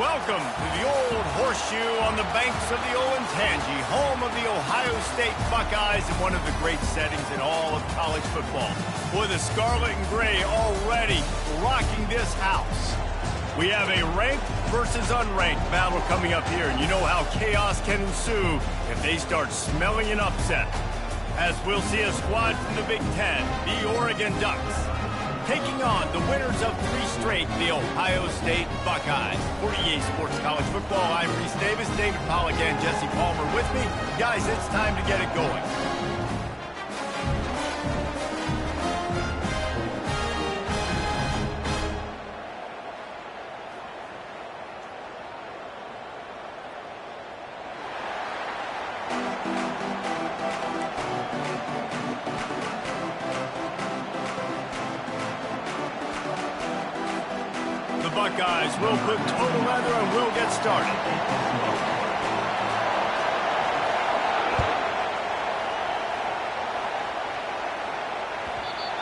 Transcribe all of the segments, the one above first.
Welcome to the Old Horseshoe on the banks of the Olentangy, home of the Ohio State Buckeyes and one of the great settings in all of college football. Boy, the scarlet and gray already rocking this house. We have a ranked versus unranked battle coming up here, and you know how chaos can ensue if they start smelling an upset. As we'll see a squad from the Big Ten, the Oregon Ducks, taking on the winners of 3 straight, the Ohio State Buckeyes. For EA Sports College Football, I'm Reese Davis, David Pollack, and Jesse Palmer with me. Guys, it's time to get it going. Buckeyes will put total leather and we'll get started.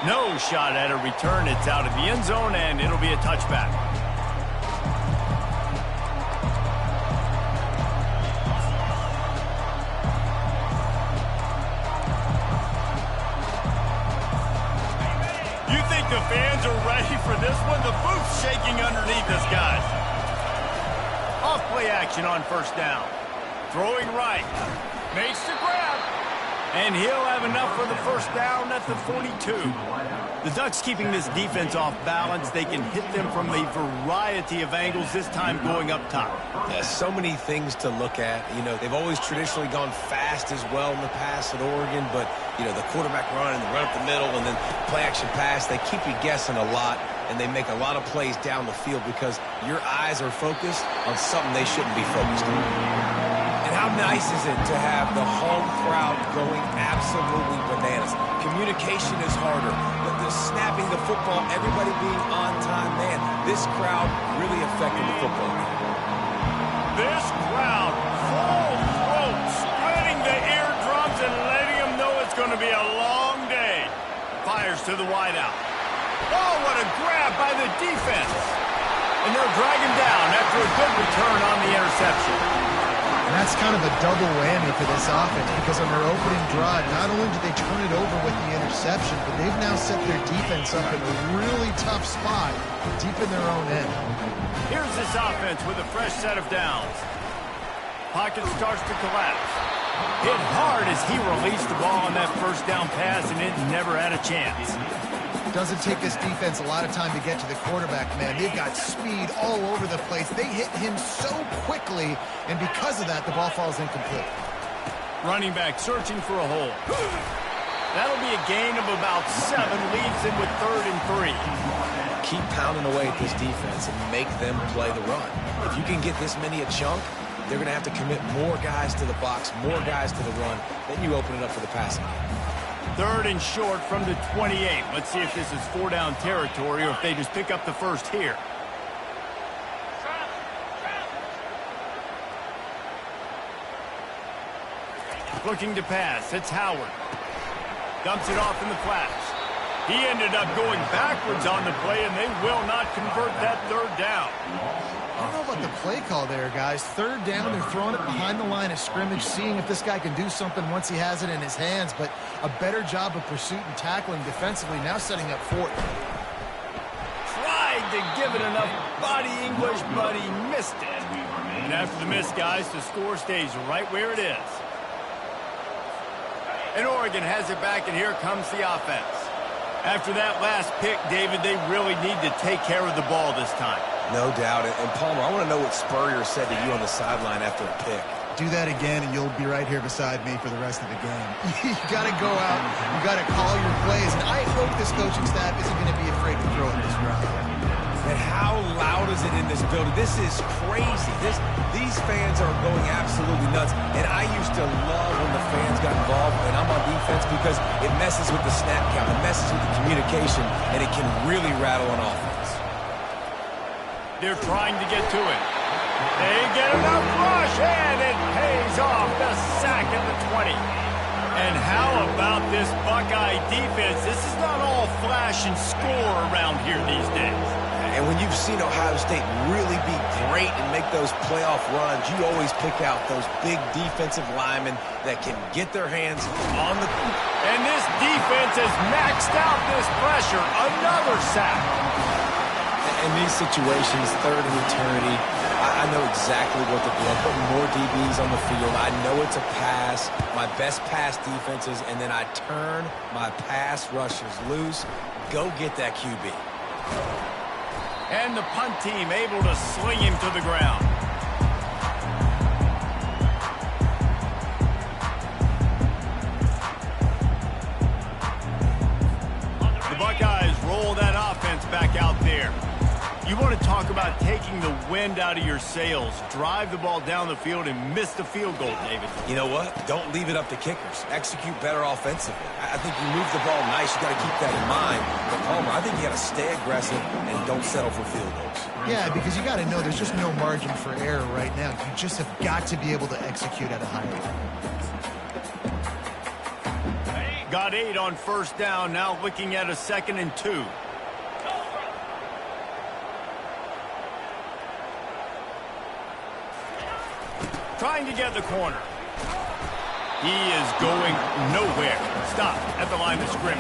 No shot at a return. It's out of the end zone and it'll be a touchback. The fans are ready for this one. The booth's shaking underneath us, guys. Off play action on first down. Throwing right. Makes the grab. And he'll have enough for the first down at the 42. The Ducks keeping this defense off balance. They can hit them from a variety of angles, this time going up top. Yeah, so many things to look at. You know, they've always traditionally gone fast as well in the past at Oregon, but, you know, the quarterback run and the run up the middle and then play-action pass, they keep you guessing a lot, and they make a lot of plays down the field because your eyes are focused on something they shouldn't be focused on. And how nice is it to have the home crowd going absolutely bananas? Communication is harder. The snapping the football, everybody being on time, man, this crowd really affected the football game. This crowd, full throat, spreading the eardrums and letting them know it's going to be a long day. Fires to the wideout. Oh, what a grab by the defense. And they'll drag him down after a good return on the interception. And that's kind of a double whammy for this offense because on their opening drive, not only did they turn it over with the interception, but they've now set their defense up in a really tough spot deep in their own end. Here's this offense with a fresh set of downs. Pocket starts to collapse. Hit hard as he released the ball on that first down pass, and it never had a chance. Doesn't take this defense a lot of time to get to the quarterback, man. They've got speed all over the place. They hit him so quickly, and because of that, the ball falls incomplete. Running back searching for a hole. That'll be a gain of about 7, leaves him with 3rd and 3. Keep pounding away at this defense and make them play the run. If you can get this many a chunk, they're going to have to commit more guys to the box, more guys to the run. Then you open it up for the passing game. 3rd and short from the 28. Let's see if this is 4-down territory or if they just pick up the first here. Looking to pass. It's Howard. Dumps it off in the flats. He ended up going backwards on the play, and they will not convert that 3rd down. I don't know about the play call there, guys. 3rd down, they're throwing it behind the line of scrimmage, seeing if this guy can do something once he has it in his hands, but a better job of pursuit and tackling defensively, now setting up 4th. Tried to give it enough body English, but he missed it. And after the miss, guys, the score stays right where it is. And Oregon has it back, and here comes the offense. After that last pick, David, they really need to take care of the ball this time. No doubt. And Palmer, I want to know what Spurrier said to you on the sideline after a pick. Do that again, and you'll be right here beside me for the rest of the game. You got to go out. You got to call your plays. And I hope this coaching staff isn't going to be afraid to throw it this route. And how loud is it in this building? This is crazy. These fans are going absolutely nuts. And I used to love when the fans got involved, and I'm on defense because it messes with the snap count. It messes with the communication, and it can really rattle an offense. They're trying to get to it. They get enough rush, and it pays off. The sack at the 20. And how about this Buckeye defense? This is not all flash and score around here these days. And when you've seen Ohio State really be great and make those playoff runs, you always pick out those big defensive linemen that can get their hands on the... And this defense has maxed out this pressure. Another sack. In these situations, third and eternity, I know exactly what to do. I put more DBs on the field. I know it's a pass, my best pass defenses, and then I turn my pass rushers loose. Go get that QB. And the punt team able to sling him to the ground. The Buckeyes roll that offense back out there. You want to talk about taking the wind out of your sails. Drive the ball down the field and miss the field goal, David. You know what? Don't leave it up to kickers. Execute better offensively. I think you move the ball nice. You got to keep that in mind. But Palmer, I think you got to stay aggressive and don't settle for field goals. Yeah, because you got to know there's just no margin for error right now. You just have got to be able to execute at a high level. Got 8 on first down. Now looking at a 2nd and 2. Trying to get the corner. He is going nowhere. Stop at the line of scrimmage.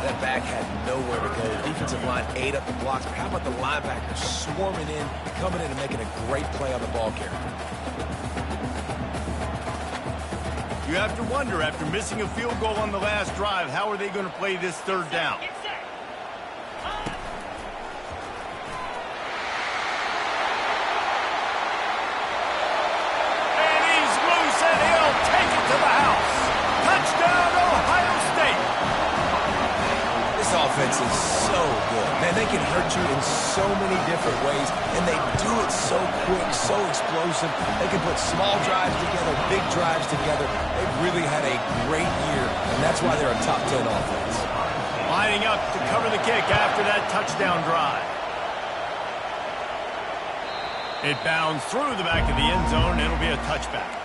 That back had nowhere to go. The defensive line ate up the blocks. But how about the linebackers swarming in, coming in and making a great play on the ball carrier? You have to wonder, after missing a field goal on the last drive, how are they going to play this third down? Offense is so good. Man, they can hurt you in so many different ways, and they do it so quick, so explosive. They can put small drives together, big drives together. They've really had a great year, and that's why they're a top 10 offense. Lining up to cover the kick after that touchdown drive. It bounds through the back of the end zone, and it'll be a touchback.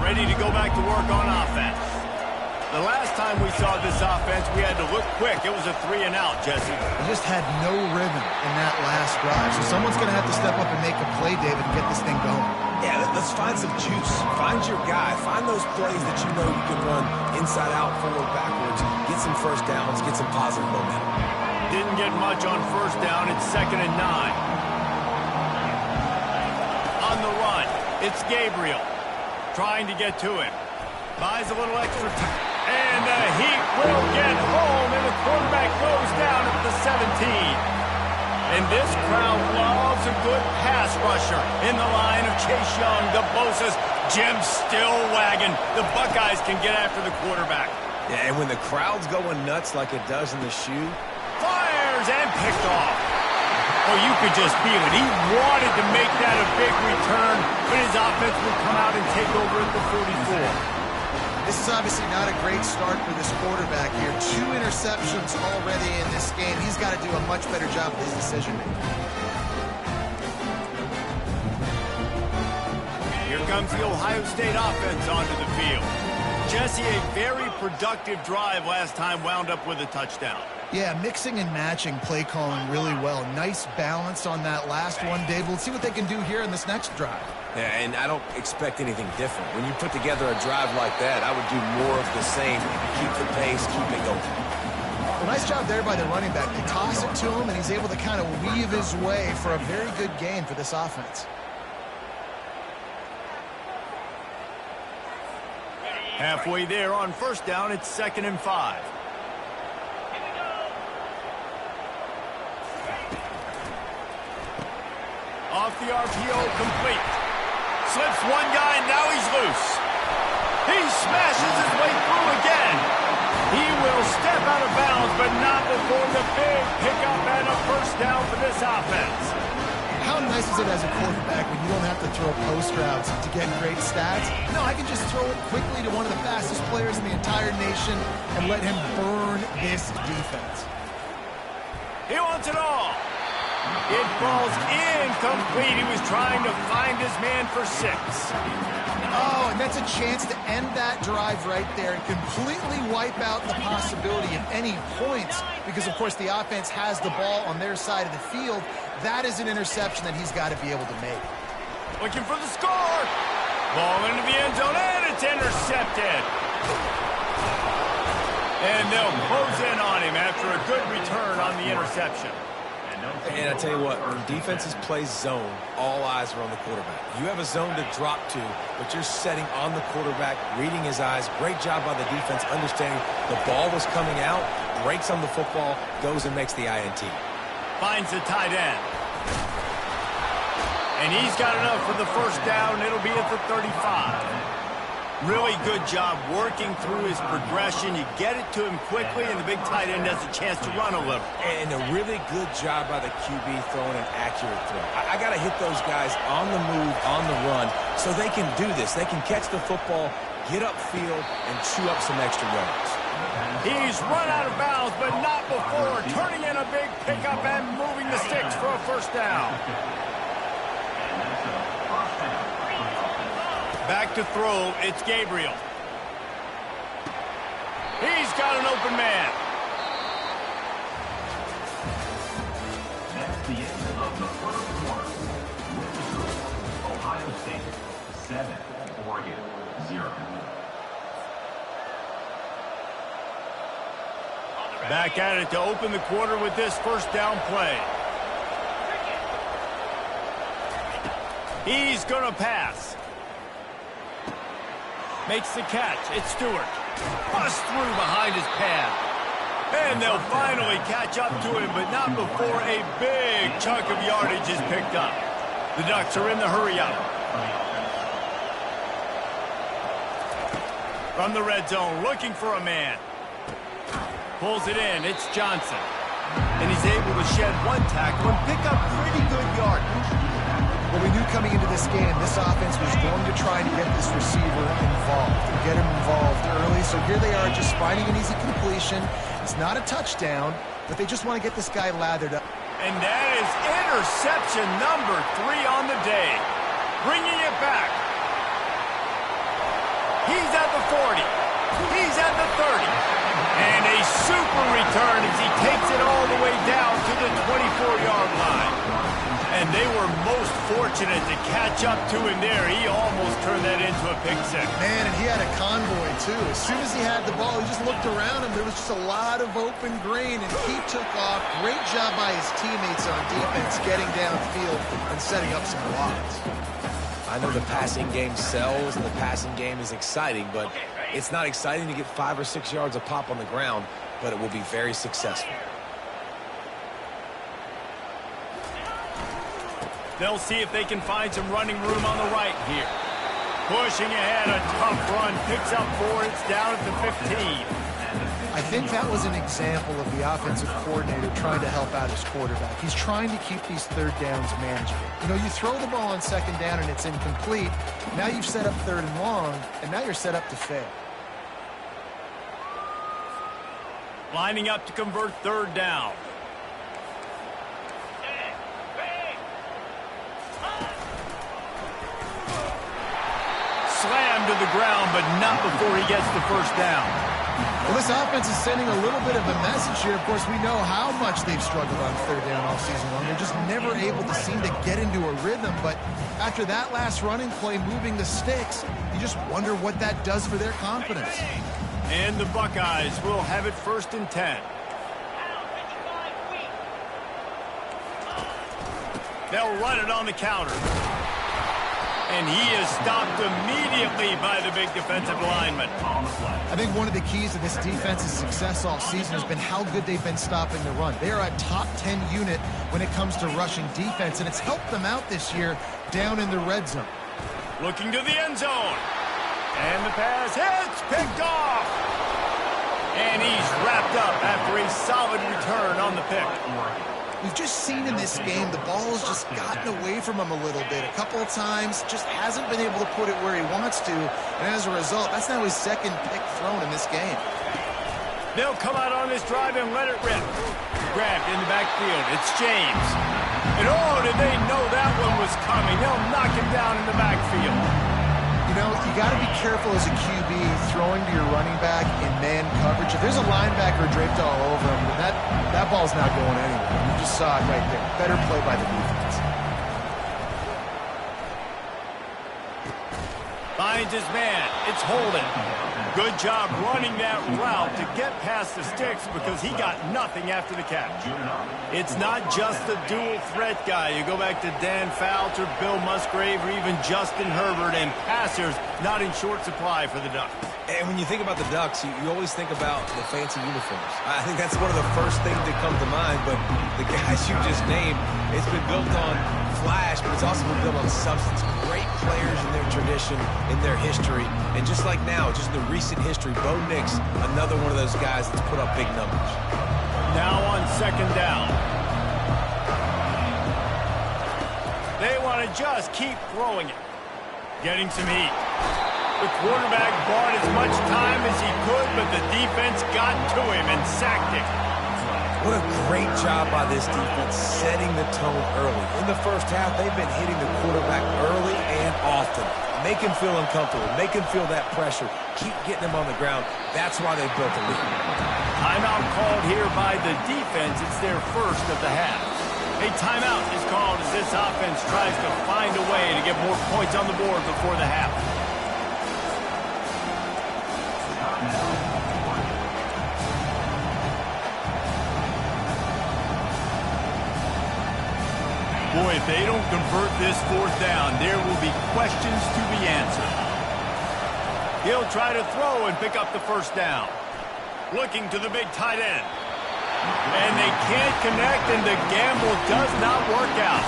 Ready to go back to work on offense. The last time we saw this offense, we had to look quick. It was a 3 and out, Jesse. They just had no rhythm in that last drive. So someone's going to have to step up and make a play, David, and get this thing going. Yeah, let's find some juice. Find your guy. Find those plays that you know you can run inside out, forward, backwards. Get some first downs. Get some positive momentum. Didn't get much on first down. It's 2nd and 9. On the run, it's Gabriel. Trying to get to him. Buys a little extra time. And the Heat will get home, and the quarterback goes down at the 17. And this crowd loves a good pass rusher in the line of Chase Young, the Bosa's. Jim's still wagging. The Buckeyes can get after the quarterback. Yeah, and when the crowd's going nuts like it does in the shoe. Fires and picked off. Oh, you could just feel it. He wanted to make that a big return, but his offense would come out and take over at the 44. This is obviously not a great start for this quarterback here. 2 interceptions already in this game. He's got to do a much better job with his decision-making. Here comes the Ohio State offense onto the field. Jesse, a very productive drive last time, wound up with a touchdown. Yeah, mixing and matching play calling really well. Nice balance on that last one, Dave. We'll see what they can do here in this next drive. Yeah, and I don't expect anything different. When you put together a drive like that, I would do more of the same. Keep the pace, keep it going. Well, nice job there by the running back. They toss it to him, and he's able to kind of weave his way for a very good gain for this offense. Halfway there on first down, it's 2nd and 5. Off the RPO, complete. Slips one guy, and now he's loose. He smashes his way through again. He will step out of bounds, but not before the big pickup and a first down for this offense. How nice is it as a quarterback when you don't have to throw post routes to get great stats? No, I can just throw it quickly to one of the fastest players in the entire nation and let him burn this defense. He wants it all. It falls incomplete. He was trying to find his man for 6. Oh, and that's a chance to end that drive right there and completely wipe out the possibility of any points because, of course, the offense has the ball on their side of the field. That is an interception that he's got to be able to make. Looking for the score. Ball into the end zone, and it's intercepted. And they'll close in on him after a good return on the interception. And I tell you what, when defenses play zone, all eyes are on the quarterback. You have a zone to drop to, but you're setting on the quarterback, reading his eyes. Great job by the defense, understanding the ball was coming out, breaks on the football, goes and makes the INT. Finds the tight end. And he's got enough for the first down. It'll be at the 35. Really good job working through his progression. You get it to him quickly, and the big tight end has a chance to run a little. And a really good job by the QB throwing an accurate throw. I got to hit those guys on the move, on the run, so they can do this. They can catch the football, get upfield, and chew up some extra yards. He's run out of bounds, but not before turning in a big pickup and moving the sticks for a first down. Back to throw, it's Gabriel. He's got an open man. That's the end of the first quarter. Ohio State 7, Oregon 0. Back at it to open the quarter with this first down play. He's going to pass. Makes the catch. It's Stewart. Busts through behind his pad. And they'll finally catch up to him, but not before a big chunk of yardage is picked up. The Ducks are in the hurry-up. From the red zone, looking for a man. Pulls it in. It's Johnson. And he's able to shed one tackle and pick up pretty good yardage. Well, we knew coming into this game, this offense was going to try and get this receiver involved and get him involved early. So here they are just finding an easy completion. It's not a touchdown, but they just want to get this guy lathered up. And that is interception number 3 on the day. Bringing it back. He's at the 40. He's at the 30. And a super return as he takes it all the way down to the 24-yard line. And they were most fortunate to catch up to him there. He almost turned that into a pick six. Man, and he had a convoy, too. As soon as he had the ball, he just looked around him. There was just a lot of open green, and he took off. Great job by his teammates on defense getting downfield and setting up some blocks. I know the passing game sells and the passing game is exciting, but it's not exciting to get 5 or 6 yards a pop on the ground, but it will be very successful. They'll see if they can find some running room on the right here. Pushing ahead, a tough run, picks up 4, it's down at the 15. I think that was an example of the offensive coordinator trying to help out his quarterback. He's trying to keep these third downs manageable. You know, you throw the ball on second down and it's incomplete. Now you've set up third and long, and now you're set up to fail. Lining up to convert third down. Slammed to the ground, but not before he gets the first down. Well, this offense is sending a little bit of a message here. Of course, we know how much they've struggled on third down all season long. They're just never able to seem to get into a rhythm. But after that last running play, moving the sticks, you just wonder what that does for their confidence. And the Buckeyes will have it 1st and 10. They'll run it on the counter. And he is stopped immediately by the big defensive lineman. I think one of the keys to this defense's success all season has been how good they've been stopping the run. They are a top 10 unit when it comes to rushing defense, and it's helped them out this year down in the red zone. Looking to the end zone. And the pass hits, picked off. And he's wrapped up after a solid return on the pick. We've just seen in this game the ball has just gotten away from him a little bit. A couple of times, just hasn't been able to put it where he wants to. And as a result, that's now his second pick thrown in this game. They'll come out on this drive and let it rip. Grabbed in the backfield. It's James. And oh, did they know that one was coming? They'll knock him down in the backfield. You know, you got to be careful as a QB throwing to your running back in man coverage. If there's a linebacker draped all over him, that ball's not going anywhere. You just saw it right there. Better play by the defense. Finds his man. It's Holden. Good job running that route to get past the sticks because he got nothing after the catch. It's not just the dual threat guy. You go back to Dan Fouts or Bill Musgrave or even Justin Herbert, and passers not in short supply for the Ducks. And when you think about the Ducks, you always think about the fancy uniforms. I think that's one of the first things that come to mind, but the guys you just named, it's been built on flash, but it's also been built on substance. Great players in their tradition, in their history, and just like now, just the recent history, Bo Nix, another one of those guys that's put up big numbers. Now on second down. They want to just keep throwing it. Getting some heat. The quarterback bought as much time as he could, but the defense got to him and sacked him. What a great job by this defense setting the tone early. In the first half, they've been hitting the quarterback early and often. Make him feel uncomfortable. Make him feel that pressure. Keep getting him on the ground. That's why they built the lead. Timeout called here by the defense. It's their first of the half. A timeout is called as this offense tries to find a way to get more points on the board before the half. Boy, if they don't convert this fourth down, there will be questions to be answered. He'll try to throw and pick up the first down. Looking to the big tight end. And they can't connect, and the gamble does not work out.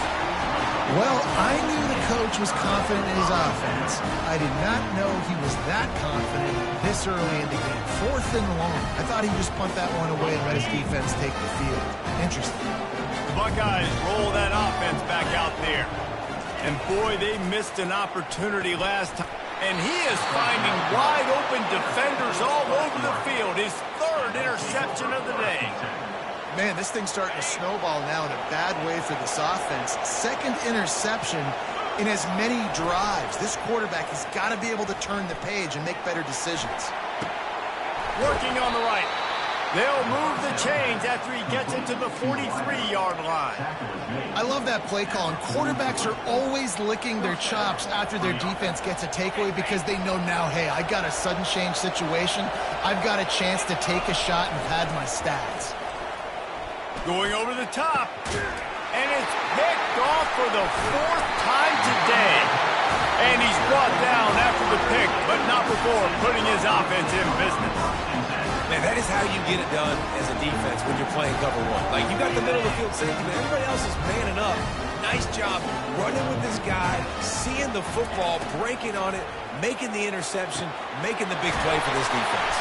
Well, I knew the coach was confident in his offense. I did not know he was that confident this early in the game. 4th and long. I thought he'd just punt that one away and let his defense take the field. Interesting. Buckeyes roll that offense back out there. And boy, they missed an opportunity last time. And he is finding wide open defenders all over the field. His 3rd interception of the day. Man, this thing's starting to snowball now in a bad way for this offense. 2nd interception in as many drives. This quarterback has got to be able to turn the page and make better decisions. Working on the right. They'll move the chains after he gets into the 43-yard line. I love that play call, and quarterbacks are always licking their chops after their defense gets a takeaway because they know now, hey, I got a sudden change situation. I've got a chance to take a shot and pad my stats. Going over the top, and it's picked off for the 4th time today. And he's brought down after the pick, but not before putting his offense in business. Man, that is how you get it done as a defense when you're playing cover 1. Like, you got the middle of the field safety, man. Everybody else is manning up. Nice job running with this guy, seeing the football, breaking on it, making the interception, making the big play for this defense.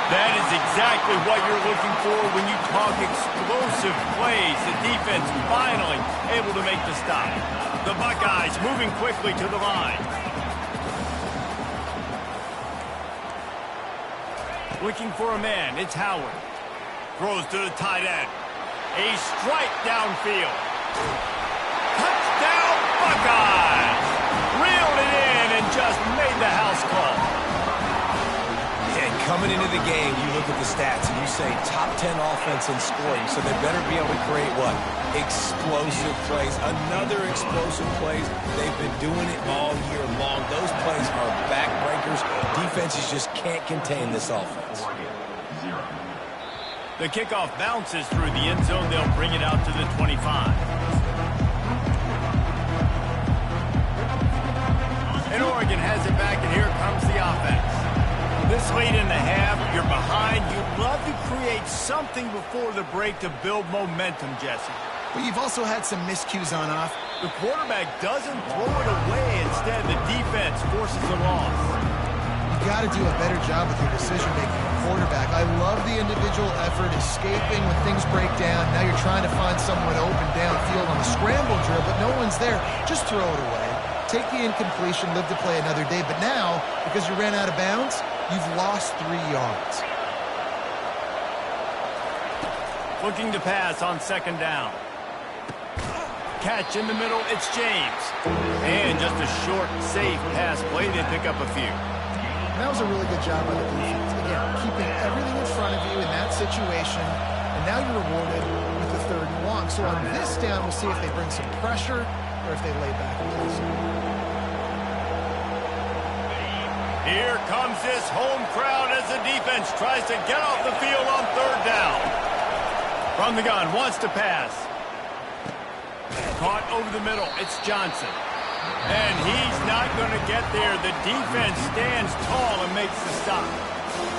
That is exactly what you're looking for when you talk explosive plays. The defense finally able to make the stop. The Buckeyes moving quickly to the line. Looking for a man, it's Howard. Throws to the tight end. A strike downfield. Touchdown, Buckeyes! Reeled it in and just made the house call. And coming into the game, you look at the stats and you say top 10 offense in scoring, so they better be able to create what? Explosive plays. Another explosive plays. They've been doing it all year long. Those plays are backbreakers. Defenses just can't contain this offense. The kickoff bounces through the end zone. They'll bring it out to the 25. And Oregon has it back, and here comes the offense. This late in the half, you're behind. You'd love to create something before the break to build momentum, Jesse. But you've also had some miscues on off. The quarterback doesn't throw it away. Instead, the defense forces a loss. You've got to do a better job with your decision-making at quarterback. I love the individual effort, escaping when things break down. Now you're trying to find someone open downfield on the scramble drill, but no one's there. Just throw it away. Take the incompletion, live to play another day. But now, because you ran out of bounds, you've lost 3 yards. Looking to pass on second down. catch in the middle. It's James. And just a short, safe pass play. They pick up a few. And that was a really good job by the defense. Again, keeping everything in front of you in that situation. And now you're rewarded with the 3rd and long. So on this down, we'll see if they bring some pressure or if they lay back and play some. Here comes this home crowd as the defense tries to get off the field on 3rd down. From the gun, wants to pass. Caught over the middle. It's Johnson. And he's not going to get there. The defense stands tall and makes the stop.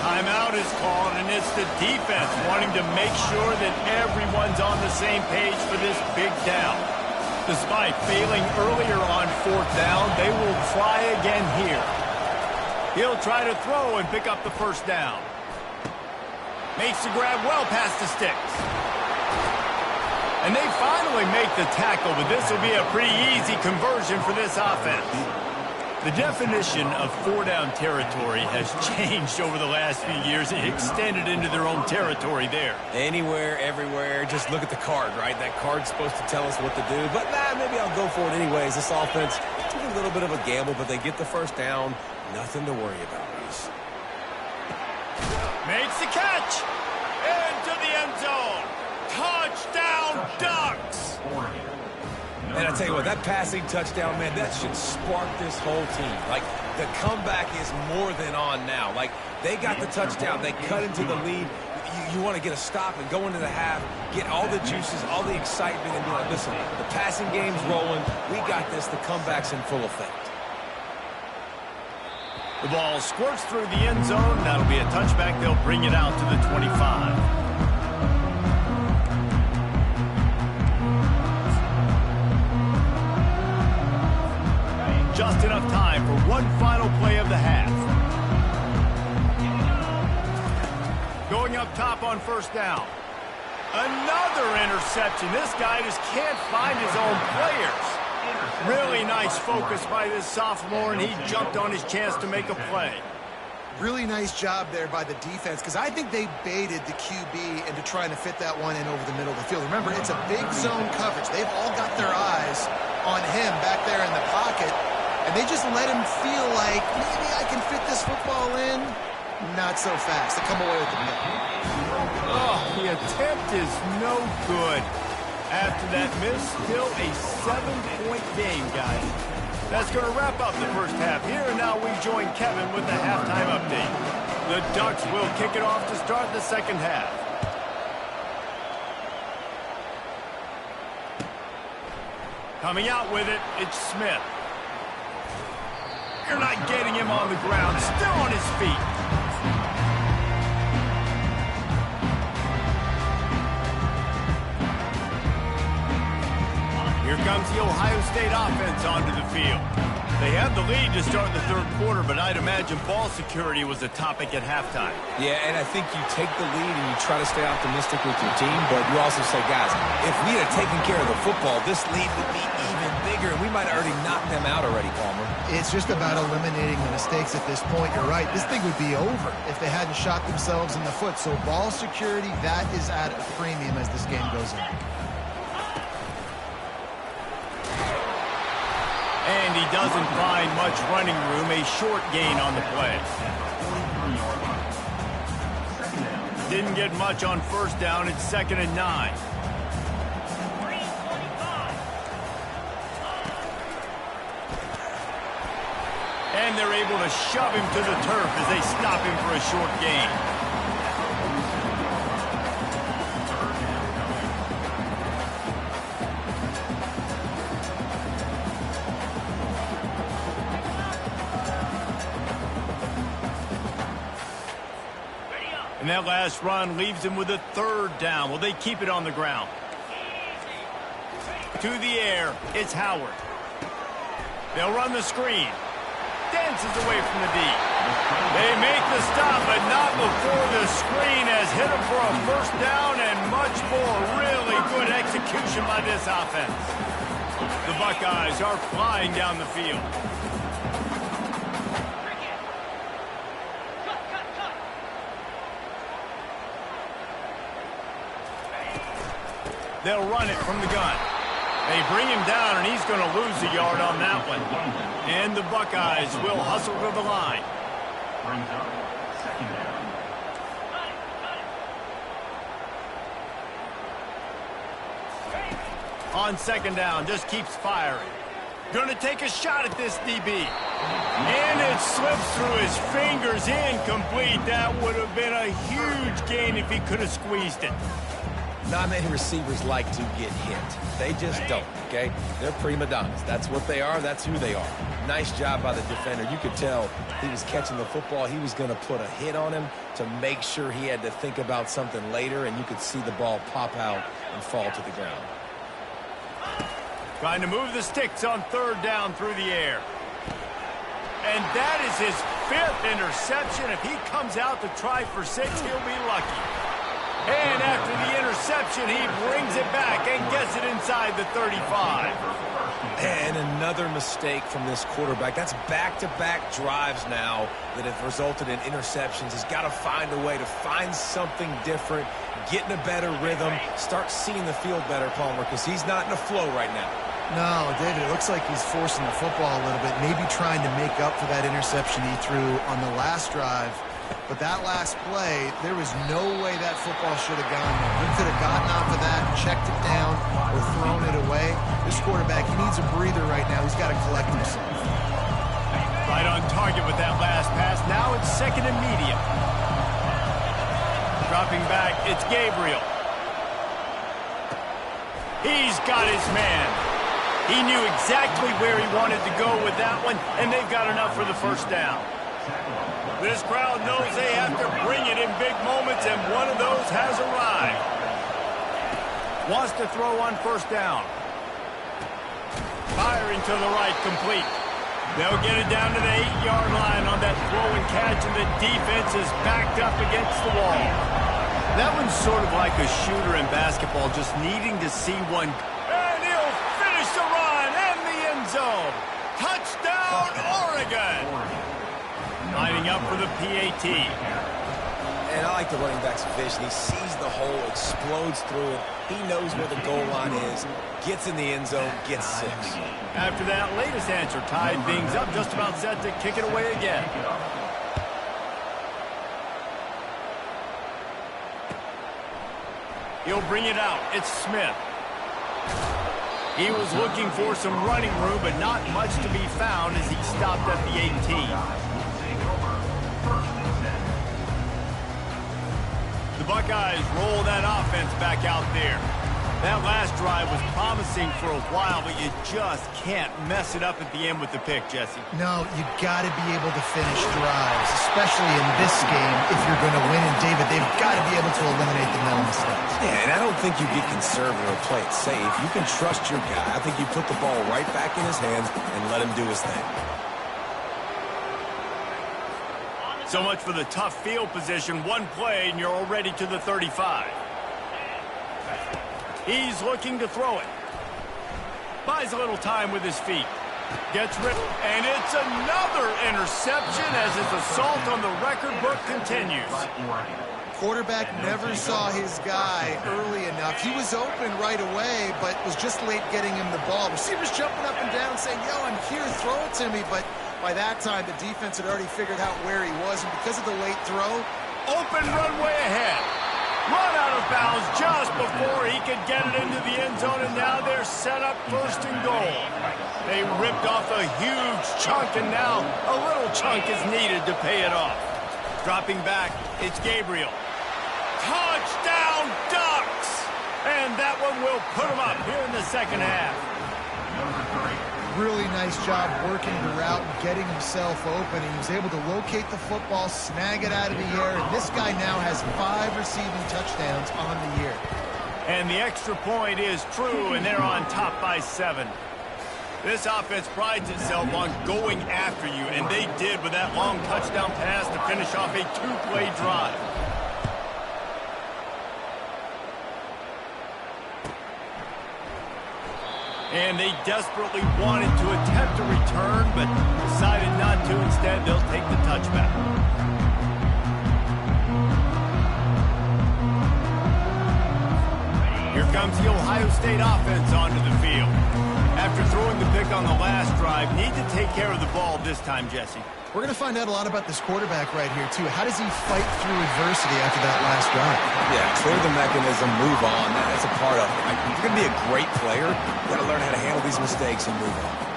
Timeout is called, and it's the defense wanting to make sure that everyone's on the same page for this big down. Despite failing earlier on 4th down, they will try again here. He'll try to throw and pick up the 1st down. Makes the grab well past the sticks. And they finally make the tackle, but this will be a pretty easy conversion for this offense. The definition of 4-down territory has changed over the last few years. It extended into their own territory there. Anywhere, everywhere, just look at the card, right? That card's supposed to tell us what to do, but maybe I'll go for it anyways. This offense took a little bit of a gamble, but they get the 1st down. Nothing to worry about, Reese. Makes the catch. Into the end zone. Touchdown, Ducks! And I tell you what, that passing touchdown, man, that should spark this whole team. Like, the comeback is more than on now. Like, they got the touchdown. They cut into the lead. You want to get a stop and go into the half, get all the juices, all the excitement, and be like, listen, the passing game's rolling. We got this. The comeback's in full effect. The ball squirts through the end zone. That'll be a touchback. They'll bring it out to the 25. Just enough time for one final play of the half. Going up top on 1st down. Another interception. This guy just can't find his own players. Really nice focus by this sophomore, and he jumped on his chance to make a play. Really nice job there by the defense, because I think they baited the QB into trying to fit that one in over the middle of the field. Remember, it's a big zone coverage. They've all got their eyes on him back there in the pocket, and they just let him feel like, maybe I can fit this football in. Not so fast. They come away with the pick. Oh, the attempt is no good. After that miss, still a 7-point game, guys. That's going to wrap up the 1st half here, and now we join Kevin with the halftime update. The Ducks will kick it off to start the 2nd half. Coming out with it, it's Smith. You're not getting him on the ground, still on his feet. Here comes the Ohio State offense onto the field. They have the lead to start the 3rd quarter, but I'd imagine ball security was a topic at halftime. Yeah, and I think you take the lead and you try to stay optimistic with your team, but you also say, guys, if we had taken care of the football, this lead would be even bigger, and we might have already knocked them out already, Palmer. It's just about eliminating the mistakes at this point. You're right. This thing would be over if they hadn't shot themselves in the foot. So ball security, that is at a premium as this game goes on. And he doesn't find much running room, a short gain on the play. Didn't get much on 1st down, it's 2nd and 9. And they're able to shove him to the turf as they stop him for a short gain. And that last run leaves him with a 3rd down. Will they keep it on the ground? To the air, it's Howard. They'll run the screen. Dances away from the D. They make the stop, but not before the screen has hit him for a 1st down and much more. Really good execution by this offense. The Buckeyes are flying down the field. They'll run it from the gun. They bring him down, and he's going to lose a yard on that one. And the Buckeyes will hustle to the line. Brings up second down. On second down, just keeps firing. Going to take a shot at this DB. And it slips through his fingers, incomplete. That would have been a huge gain if he could have squeezed it. Not many receivers like to get hit. They just don't, okay? They're prima donnas. That's what they are. That's who they are. Nice job by the defender. You could tell he was catching the football. He was going to put a hit on him to make sure he had to think about something later, and you could see the ball pop out and fall to the ground. Trying to move the sticks on third down through the air. And that is his 5th interception. If he comes out to try for 6, he'll be lucky. And after the interception, he brings it back and gets it inside the 35. And another mistake from this quarterback. That's back-to-back drives now that have resulted in interceptions. He's got to find a way to find something different, get in a better rhythm, start seeing the field better, Palmer, because he's not in a flow right now. No, David, it looks like he's forcing the football a little bit, maybe trying to make up for that interception he threw on the last drive. But that last play, there was no way that football should have gone there. He could have gotten off of that, checked it down, or thrown it away. This quarterback, he needs a breather right now. He's got to collect himself. Right on target with that last pass. Now it's second and medium. Dropping back, it's Gabriel. He's got his man. He knew exactly where he wanted to go with that one, and they've got enough for the first down. This crowd knows they have to bring it in big moments, and one of those has arrived. Wants to throw on first down. Firing to the right, complete. They'll get it down to the 8-yard line on that throw and catch, and the defense is backed up against the wall. That one's sort of like a shooter in basketball, just needing to see one. And he'll finish the run in the end zone. Touchdown, Oregon. Lining up for the PAT. And I like the running back's vision. He sees the hole, explodes through it. He knows where the goal line is, gets in the end zone, gets 6. After that latest answer, tied things up, just about set to kick it away again. He'll bring it out. It's Smith. He was looking for some running room, but not much to be found as he stopped at the 18. The Buckeyes roll that offense back out there. That last drive was promising for a while, but you just can't mess it up at the end with the pick, Jesse. No, you got to be able to finish drives, especially in this game if you're going to win. And, David, they've got to be able to eliminate the mental mistakes. Yeah, and I don't think you get conservative or play it safe. You can trust your guy. I think you put the ball right back in his hands and let him do his thing. So much for the tough field position. One play, and you're already to the 35. He's looking to throw it. Buys a little time with his feet. Gets rid, and it's another interception as his assault on the record book continues. Quarterback never saw his guy early enough. He was open right away, but was just late getting him the ball. Receivers jumping up and down saying, yo, I'm here, throw it to me. But by that time, the defense had already figured out where he was, and because of the late throw, open runway ahead. Run out of bounds just before he could get it into the end zone, and now they're set up first and goal. They ripped off a huge chunk, and now a little chunk is needed to pay it off. Dropping back, it's Gabriel. Touchdown, Ducks! And that one will put them up here in the second half. really nice job working the route and getting himself open. He was able to locate the football, snag it out of the air, and this guy now has 5 receiving touchdowns on the year. And the extra point is true, and they're on top by 7. This offense prides itself on going after you, and they did with that long touchdown pass to finish off a 2-play drive. And they desperately wanted to attempt a return, but decided not to. Instead, they'll take the touchback. Here comes the Ohio State offense onto the field. After throwing the pick on the last drive, need to take care of the ball this time, Jesse. We're going to find out a lot about this quarterback right here, too. How does he fight through adversity after that last drive? Yeah, clear the mechanism, move on. That's a part of it. Like, if you're going to be a great player, you got to learn how to handle these mistakes and move on.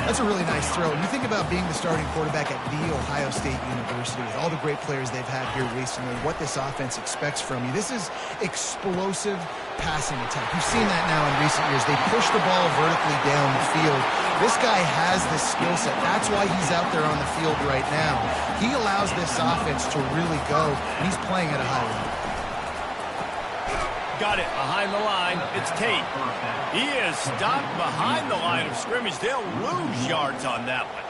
That's a really nice throw. You think about being the starting quarterback at The Ohio State University with all the great players they've had here recently, what this offense expects from you. This is explosive passing attack. You've seen that now in recent years. They push the ball vertically down the field. This guy has this skill set. That's why he's out there on the field right now. He allows this offense to really go, and he's playing at a high level. Got it behind the line. It's Tate. He is stopped behind the line of scrimmage. They'll lose yards on that one.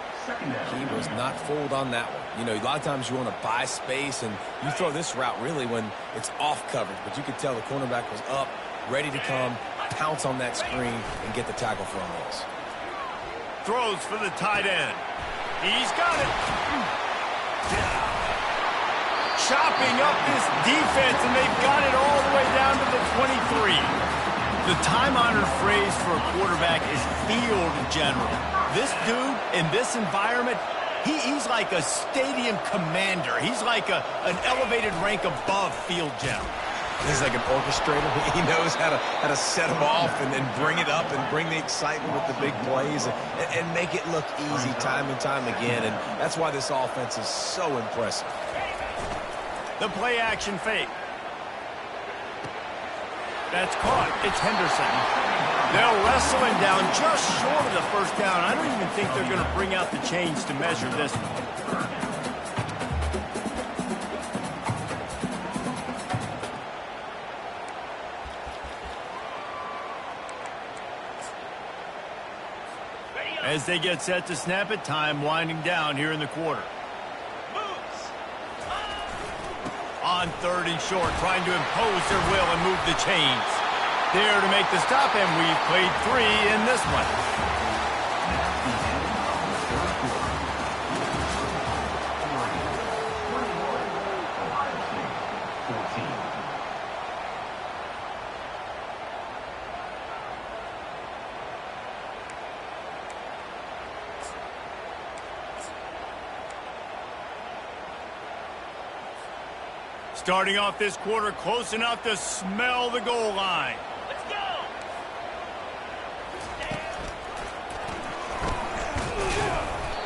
He was not fooled on that one. You know, a lot of times you want to buy space, and you throw this route really when it's off coverage. But you could tell the cornerback was up, ready to come, pounce on that screen, and get the tackle for a loss. Throws for the tight end. He's got it. Chopping up this defense, and they've got it all the way down to the 23. The time-honored phrase for a quarterback is field general. This dude, in this environment, he's like a stadium commander. He's like an elevated rank above field general. He's like an orchestrator. He knows how to set them off and then bring it up and bring the excitement with the big plays and make it look easy time and time again. And that's why this offense is so impressive. The play-action fake. That's caught. It's Henderson. They'll wrestle him down just short of the first down. I don't even think they're going to bring out the chains to measure this one. As they get set to snap it, time winding down here in the quarter. On third and short, trying to impose their will and move the chains. There to make the stop, and we've played 3 in this one. Starting off this quarter close enough to smell the goal line. Let's go!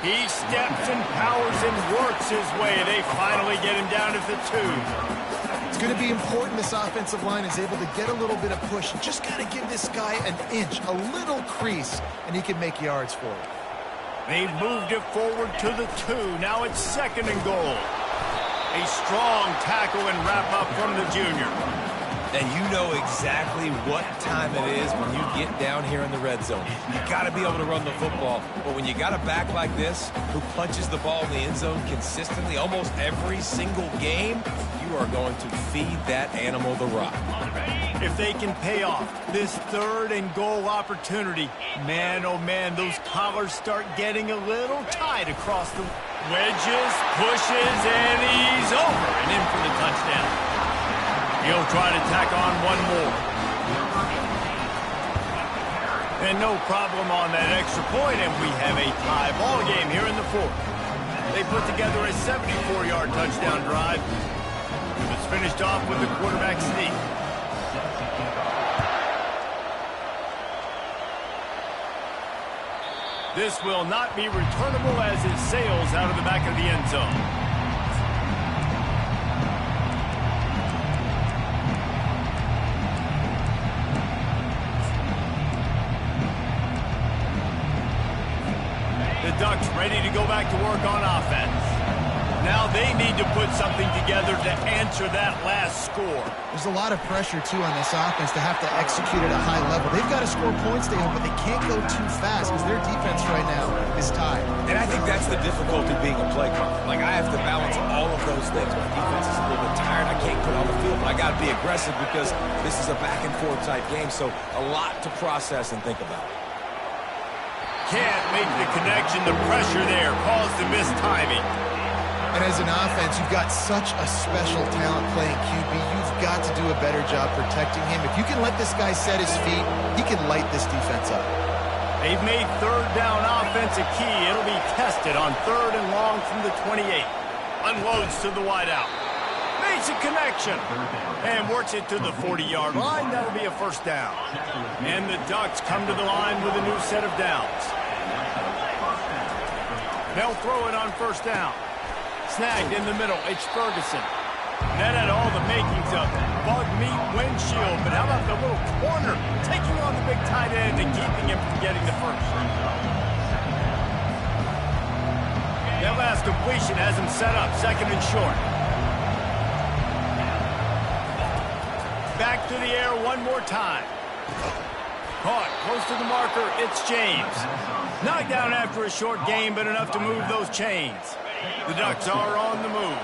He steps and powers and works his way. They finally get him down to the 2. It's going to be important this offensive line is able to get a little bit of push. Just got to give this guy an inch, a little crease, and he can make yards for it. They've moved it forward to the 2. Now it's 2nd and goal. A strong tackle and wrap-up from the junior. And you know exactly what time it is when you get down here in the red zone. You got to be able to run the football. But when you got a back like this who punches the ball in the end zone consistently almost every single game, you are going to feed that animal the rock. If they can pay off this 3rd and goal opportunity, man, oh man, those collars start getting a little tight across the wedges, pushes, and he's over and in for the touchdown. He'll try to tack on one more. And no problem on that extra point, and we have a tie ball game here in the 4th. They put together a 74-yard touchdown drive. It was finished off with the quarterback sneak. This will not be returnable as it sails out of the back of the end zone. The Ducks ready to go back to work on offense. Now they need to put something together to answer that last score. There's a lot of pressure, too, on this offense to have to execute at a high level. They've got to score points, but they can't go too fast because their defense right now is tied. And I think that's the difficulty being a play caller. Like, I have to balance all of those things. My defense is a little bit tired. I can't put on the field, but I got to be aggressive because this is a back-and-forth type game, so a lot to process and think about. Can't make the connection. The pressure there caused the missed timing. And as an offense, you've got such a special talent playing QB. You've got to do a better job protecting him. If you can let this guy set his feet, he can light this defense up. They've made third down offense a key. It'll be tested on 3rd and long from the 28. Unloads to the wideout. Makes a connection. And works it to the 40-yard line. That'll be a first down. And the Ducks come to the line with a new set of downs. They'll throw it on first down. Snagged in the middle. It's Ferguson. That had all the makings of bug meat windshield. But how about the little corner taking on the big tight end and keeping him from getting the first? That last completion has him set up 2nd and short. Back to the air one more time. Caught close to the marker. It's James. Knocked down after a short game, but enough to move those chains. The Ducks are on the move.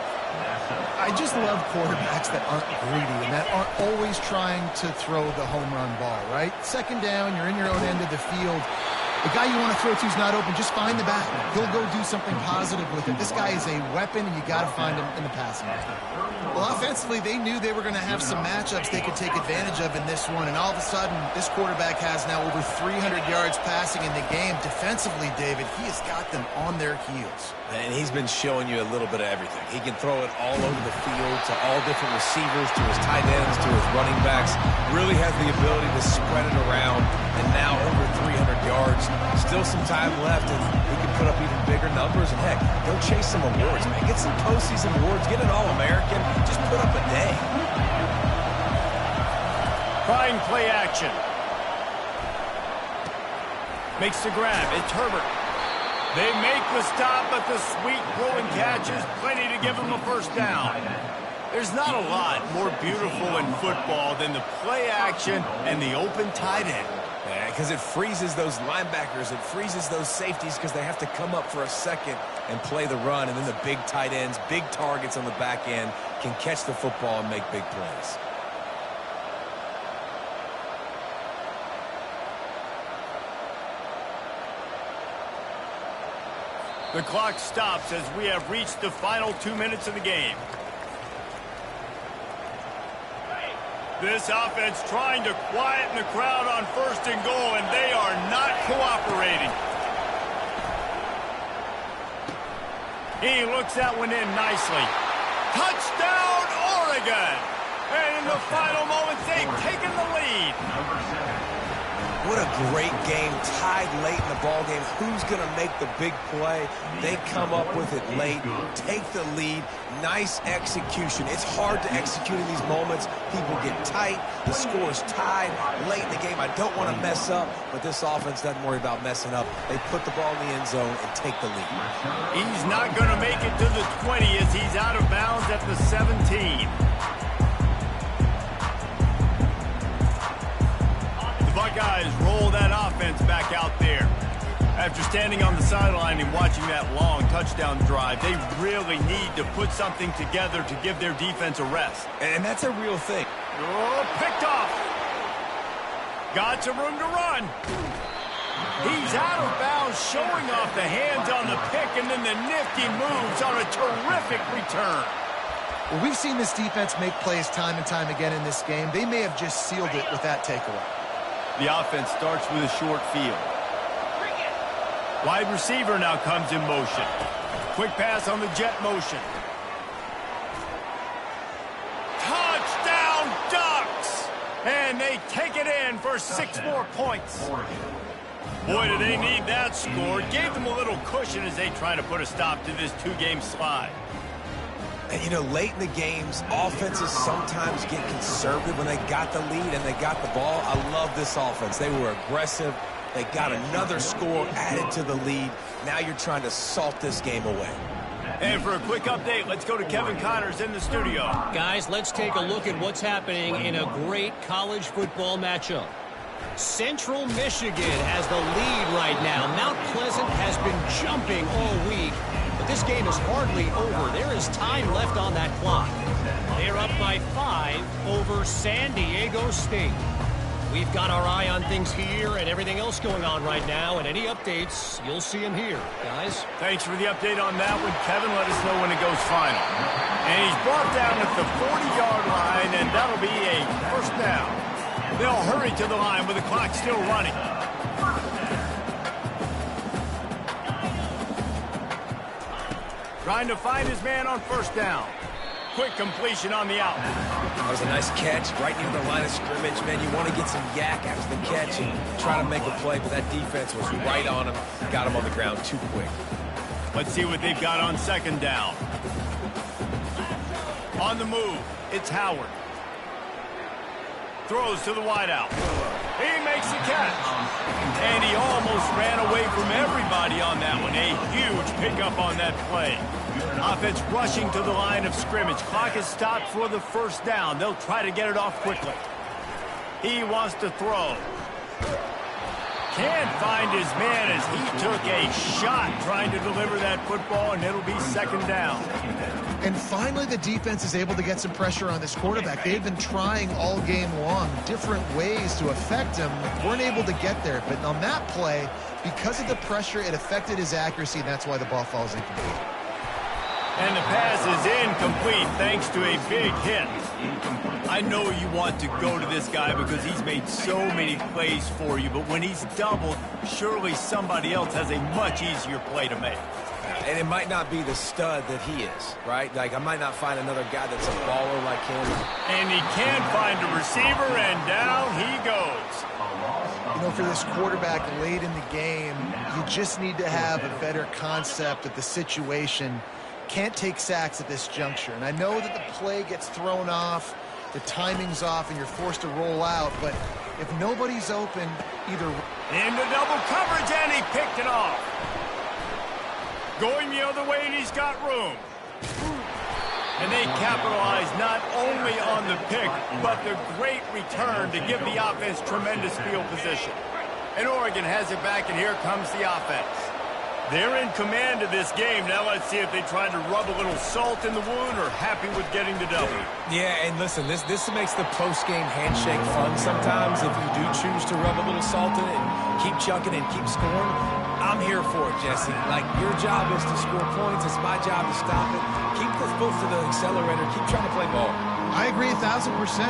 I just love quarterbacks that aren't greedy and that aren't always trying to throw the home run ball, right? 2nd down, you're in your own end of the field. The guy you want to throw to is not open. Just find the back. He'll go do something positive with it. This guy is a weapon, and you got to find him in the passing game. Well, offensively, they knew they were going to have some matchups they could take advantage of in this one, and all of a sudden, this quarterback has now over 300 yards passing in the game. Defensively, David, he has got them on their heels. And he's been showing you a little bit of everything. He can throw it all over the field to all different receivers, to his tight ends, to his running backs. Really has the ability to spread it around, and now over 300 yards. Still some time left, and he can put up even bigger numbers. And heck, go chase some awards, man. Get some postseason awards. Get an All-American. Just put up a day. Trying play action. Makes the grab. It's Herbert. They make the stop, but the sweet throwing catch is plenty to give them a first down. There's not a lot more beautiful in football than the play action and the open tight end. Yeah, because it freezes those linebackers. It freezes those safeties because they have to come up for a second and play the run. And then the big tight ends, big targets on the back end can catch the football and make big plays. The clock stops as we have reached the final 2 minutes of the game. This offense trying to quieten the crowd on 1st and goal, and they are not cooperating. He looks that one in nicely. Touchdown, Oregon! And in the final moments, they've taken the lead. What a great game, tied late in the ball game. Who's going to make the big play? They come up with it late, take the lead. Nice execution. It's hard to execute in these moments. People get tight. The score is tied late in the game. I don't want to mess up, but this offense doesn't worry about messing up. They put the ball in the end zone and take the lead. He's not going to make it to the 20 as he's out of bounds at the 17. Buckeyes roll that offense back out there. After standing on the sideline and watching that long touchdown drive, they really need to put something together to give their defense a rest. And that's a real thing. Oh, picked off. Got some room to run. He's out of bounds, showing off the hands on the pick, and then the nifty moves on a terrific return. Well, we've seen this defense make plays time and time again in this game. They may have just sealed it with that takeaway. The offense starts with a short field. Wide receiver now comes in motion. Quick pass on the jet motion. Touchdown, Ducks! And they take it in for 6 more points. Boy, do they need that score. Gave them a little cushion as they try to put a stop to this 2-game slide. And, you know, late in the games, offenses sometimes get conservative when they got the lead and they got the ball. I love this offense. They were aggressive. They got another score added to the lead. Now you're trying to salt this game away. And for a quick update, let's go to Kevin Connors in the studio. Guys, let's take a look at what's happening in a great college football matchup. Central Michigan has the lead right now. Mount Pleasant has been jumping all week, but this game is hardly over. There is time left on that clock. They're up by 5 over San Diego State. We've got our eye on things here and everything else going on right now, and any updates, you'll see them here, guys. Thanks for the update on that one, Kevin. Let us know when it goes final. And he's brought down at the 40-yard line, and That'll be a first down. They'll hurry to the line with the clock still running. Trying to find his man on first down. Quick completion on the out. That was a nice catch right near the line of scrimmage. Man, you want to get some yak after the catch and try to make a play, but that defense was right on him. Got him on the ground too quick. Let's see what they've got on second down. On the move, it's Howard. Throws to the wideout. He makes the catch. And he almost ran away from everybody on that one. A huge pickup on that play. Offense rushing to the line of scrimmage. Clock is stopped for the first down. They'll try to get it off quickly. He wants to throw. Can't find his man as he took a shot trying to deliver that football, and it'll be second down. And finally, the defense is able to get some pressure on this quarterback. They've been trying all game long different ways to affect him. Weren't able to get there. But on that play, because of the pressure, it affected his accuracy, and that's why the ball falls incomplete. And the pass is incomplete thanks to a big hit. I know you want to go to this guy because he's made so many plays for you, but when he's doubled, surely somebody else has a much easier play to make. And it might not be the stud that he is, right? Like, I might not find another guy that's a baller like him. And he can't find a receiver, and down he goes. You know, for this quarterback late in the game, you just need to have a better concept of the situation. Can't take sacks at this juncture. And I know that the play gets thrown off, the timing's off, and you're forced to roll out. But if nobody's open, either... Into double coverage, and he picked it off. Going the other way, and he's got room. And they capitalize not only on the pick, but the great return to give the offense tremendous field position. And Oregon has it back, and here comes the offense. They're in command of this game. Now let's see if they try to rub a little salt in the wound or happy with getting the W. Yeah, and listen, this makes the post-game handshake fun sometimes if you do choose to rub a little salt in it and keep chucking and keep scoring. I'm here for it, Jesse. Like, your job is to score points. It's my job to stop it. Keep the foot to the accelerator. Keep trying to play ball. I agree 1,000%.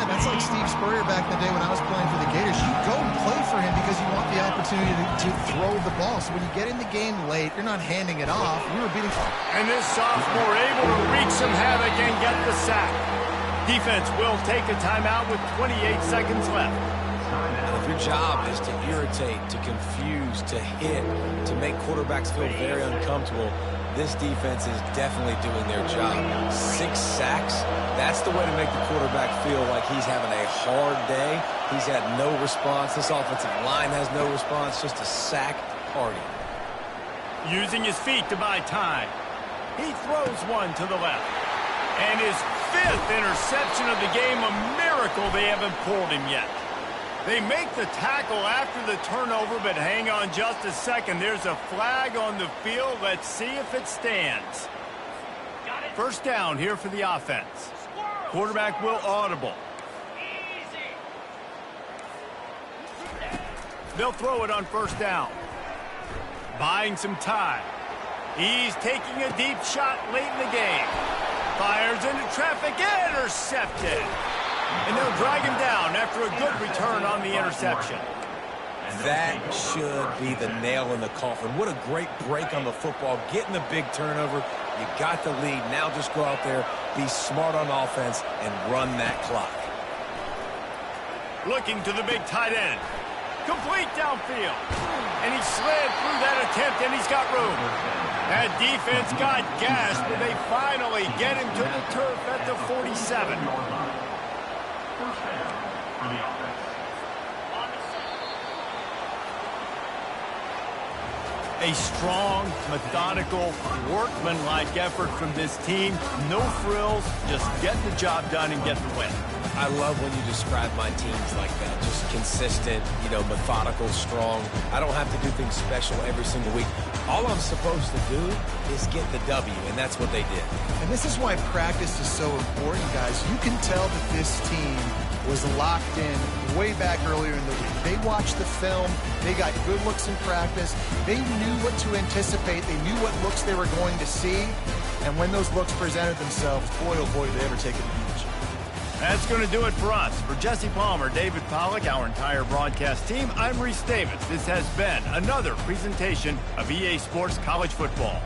That's like Steve Spurrier back in the day when I was playing for the Gators. You go and play for him because you want the opportunity to throw the ball. So when you get in the game late, you're not handing it off. You were beating... And this sophomore able to wreak some havoc and get the sack. Defense will take a timeout with 28 seconds left. And if your job is to irritate, to confuse, to hit, to make quarterbacks feel very uncomfortable, this defense is definitely doing their job. 6 sacks, that's the way to make the quarterback feel like he's having a hard day. He's had no response. This offensive line has no response, just a sack party. Using his feet to buy time. He throws one to the left. And his 5th interception of the game, a miracle they haven't pulled him yet. They make the tackle after the turnover, but hang on just a second. There's a flag on the field. Let's see if it stands. First down here for the offense. Quarterback will audible. They'll throw it on first down. Buying some time. He's taking a deep shot late in the game. Fires into traffic, intercepted. And they'll drag him down after a good return on the interception. That should be the nail in the coffin. What a great break on the football. Getting the big turnover. You got the lead. Now just go out there, be smart on offense, and run that clock. Looking to the big tight end. Complete downfield. And he slid through that attempt, and he's got room. That defense got gassed, but they finally get him to the turf at the 47. A strong, methodical, workmanlike effort from this team. No frills, just get the job done and get the win. I love when you describe my teams like that. Just consistent, methodical, strong. I don't have to do things special every single week. All I'm supposed to do is get the W, and that's what they did. And this is why practice is so important, guys. You can tell that this team was locked in way back earlier in the week. They watched the film. They got good looks in practice. They knew what to anticipate. They knew what looks they were going to see. And when those looks presented themselves, boy, oh boy, did they ever take advantage. That's going to do it for us. For Jesse Palmer, David Pollack, our entire broadcast team, I'm Reese Davis. This has been another presentation of EA Sports College Football.